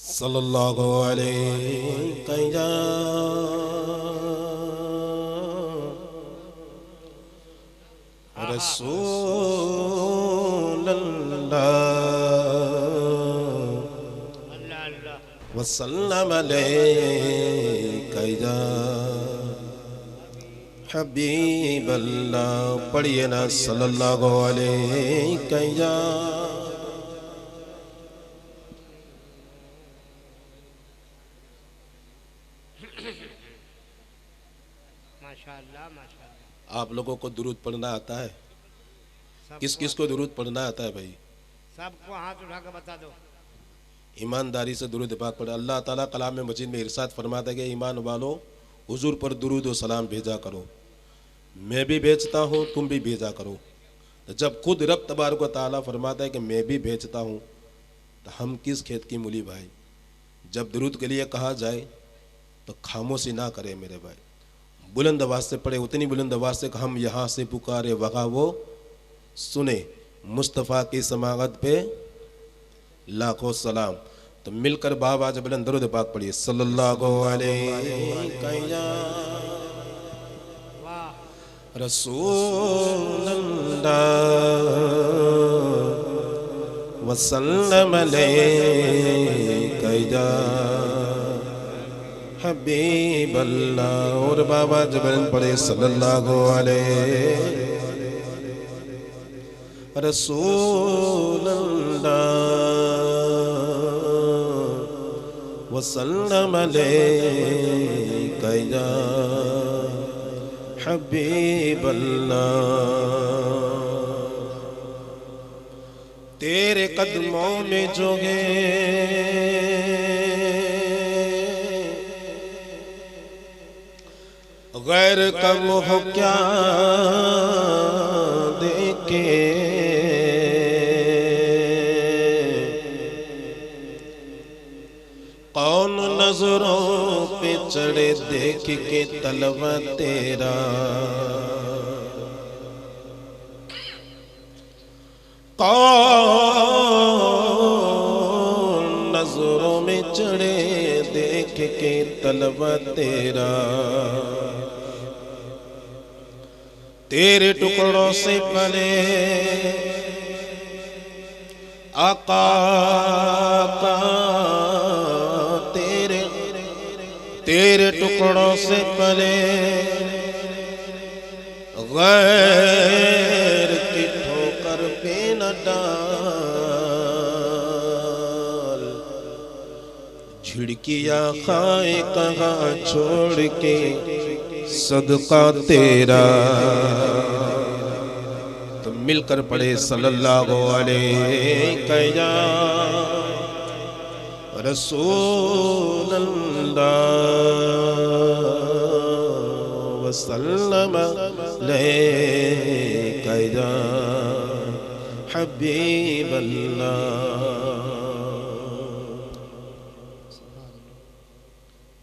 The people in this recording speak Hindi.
सल्लल्लाहु अलैहि या रसूलल्लाह वसल्लम अलैका या हबीबल्लाह। पढ़िए ना सल्लल्लाहु अलैहि या माशाअल्लाह माशाअल्लाह। आप लोगों को दुरूद पढ़ना आता है? किस किस को दुरूद पढ़ना आता है भाई? सबको हाथ उठा कर बता दो। ईमानदारी से दुरूद पाक पढ़े। अल्लाह ताला कलाम मजीद में इरशाद फरमाता है कि ईमान वालों हुजूर पर दुरूद और सलाम भेजा करो। मैं भी भेजता हूँ, तुम भी भेजा करो। तो जब खुद रब तबारक व तआला फरमाता है कि मैं भी भेजता हूँ, तो हम किस खेत की मूली भाई? जब दुरूद के लिए कहा जाए तो खामोशी ना करें मेरे भाई, बुलंद आवाज से पढ़े। उतनी बुलंद आवाज से कि हम यहाँ से पुकारे वहाँ वो सुने। मुस्तफ़ा की समागत पे लाखों सलाम। तो मिलकर बाबा जब बुलंद दरूद पाक पढ़िए सल्लल्लाहु अलैहि या रसूलल्लाह वसल्लम अलैका या हबीबल्लाह। और बाबा जब पढ़े सल्लल्लाहु अलैहि रसूलल्लाह वसल्लम अलैका या हबीबल्लाह। तेरे कदमों में जोगे गैर का मोह क्या देखे, कौन नजरों पे चढ़े देख के तलवा तेरा, कौन नजरों में चढ़े देख के तलवा तेरा। तेरे टुकड़ों से पले आका का, तेरे टुकड़ों से पले गैर की ठोकर पे न डाल। झिड़कियाँ खाए कहाँ छोड़ के सदका तेरा। तो मिलकर पढ़े सल्लल्लाहु अलैहि या रसूलल्लाह वसल्लम अलैका या हबीबल्लाह।